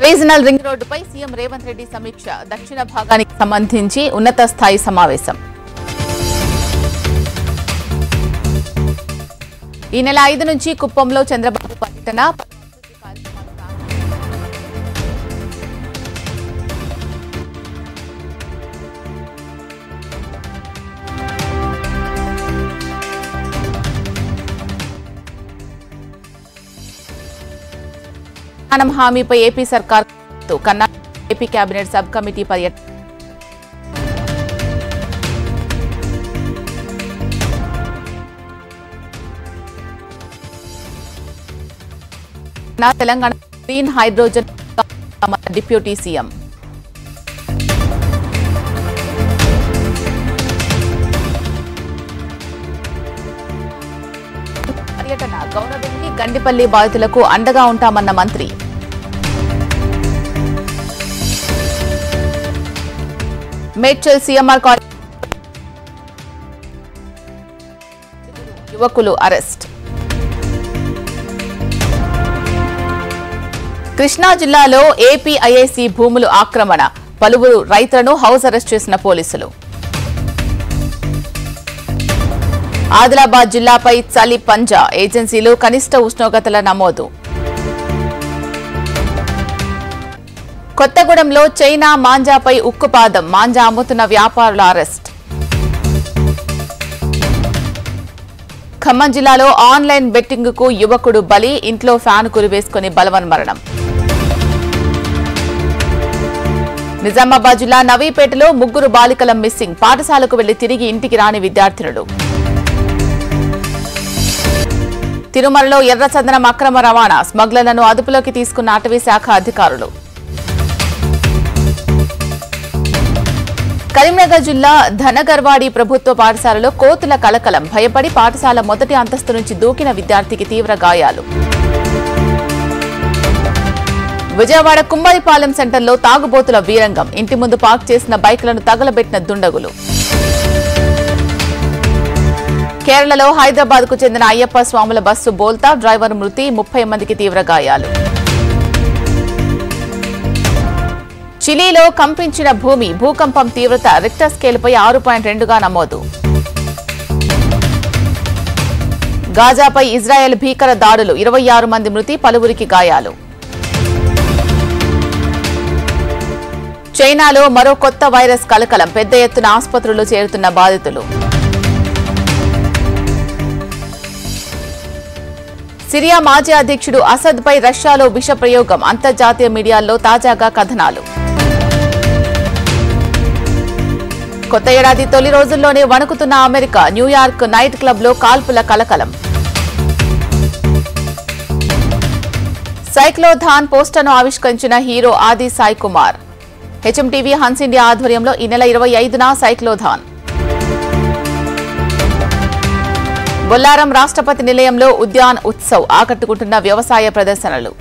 Regional ring రోడ్డుపై CM Revanth Reddy సమీక్ష. దక్షిణ భాగానికి సంబంధించి ఉన్నత స్థాయి సమావేశం. ఈ నెల 5 నుంచి కుప్పంలో చంద్రబాబు పర్యటన. హామీపై ఏపీ సర్కార్ కన్నా ఏపీ కేబినెట్ సబ్ కమిటీ పర్యటన. Telangana green hydrogen deputy CM. పర్యటన. గౌరవెల్లి గండిపల్లి బాధితులకు అండగా ఉంటామన్న మంత్రి. మేడ్చల్ సీఎంఆర్ కాలేజ్ యువకులు అరెస్ట్. కృష్ణా జిల్లాలో ఏపీఐఐసి భూములు ఆక్రమణ. పలువురు రైతులను హౌస్ అరెస్ట్ చేసిన పోలీసులు. ఆదిలాబాద్ జిల్లాపై చలి పంజా. ఏజెన్సీలు కనిష్ట ఉష్ణోగ్రతల నమోదు. కొత్తగూడెంలో చైనా మాంజాపై ఉక్కుపాదం. మాంజా అమ్ముతున్న వ్యాపారుల అరెస్ట్. ఖమ్మం జిల్లాలో ఆన్లైన్ బెట్టింగ్ కు యువకుడు బలి. ఇంట్లో ఫ్యాన్ కురివేసుకుని బలవన్మరణం. నిజామాబాద్ జిల్లా నవీపేటలో 3 బాలికల మిస్సింగ్. పాఠశాలకు వెళ్లి తిరిగి ఇంటికి రాని విద్యార్థినులు. తిరుమలలో ఎర్రచందనం అక్రమ రవాణా. స్మగ్లర్లను అదుపులోకి తీసుకున్న అటవీ శాఖ అధికారులు. కరీంనగర్ జిల్లా ధనగర్వాడి ప్రభుత్వ పాఠశాలలో కోతుల కలకలం. భయపడి పాఠశాల మొదటి అంతస్తు నుంచి దూకిన విద్యార్థికి తీవ్ర గాయాలు. విజయవాడ కుమ్మరిపాలెం సెంటర్లో తాగుబోతుల వీరంగం. ఇంటి ముందు పార్క్ చేసిన బైక్లను తగలబెట్టిన దుండగులు. కేరళలో హైదరాబాద్ కు చెందిన అయ్యప్ప స్వాముల బస్సు బోల్తా. డ్రైవర్ మృతి. 30 మందికి తీవ్ర గాయాలు. చిలీలో కంపించిన భూమి. భూకంపం తీవ్రత రిక్టర్ స్కేలుపై 6.2గా నమోదు. గాజాపై ఇజ్రాయెల్ భీకర దాడులు. 26 మంది మృతి. పలువురికి గాయాలు. చైనాలో మరో కొత్త వైరస్ కలకలం. పెద్ద ఎత్తున ఆసుపత్రుల్లో చేరుతున్న బాధితులు. సిరియా మాజీ అధ్యక్షుడు అసద్పై రష్యాలో విష ప్రయోగం. అంతర్జాతీయ మీడియాల్లో తాజాగా కథనాలు. కొత్త ఏడాది తొలి రోజుల్లోనే వణుకుతున్న అమెరికా. న్యూయార్క్ నైట్ క్లబ్లో కాల్పుల కలకలం. సైక్లోథాన్ పోస్టర్ను ఆవిష్కరించిన hero Aadi Sai Kumar. HMTV Hans India ఆధ్వర్యంలో ఈ నెల 25న సైక్లోథాన్. బొల్లారం రాష్ట్రపతి నిలయంలో ఉద్యాన్ ఉత్సవ్. ఆకట్టుకుంటున్న వ్యవసాయ ప్రదర్శనలు.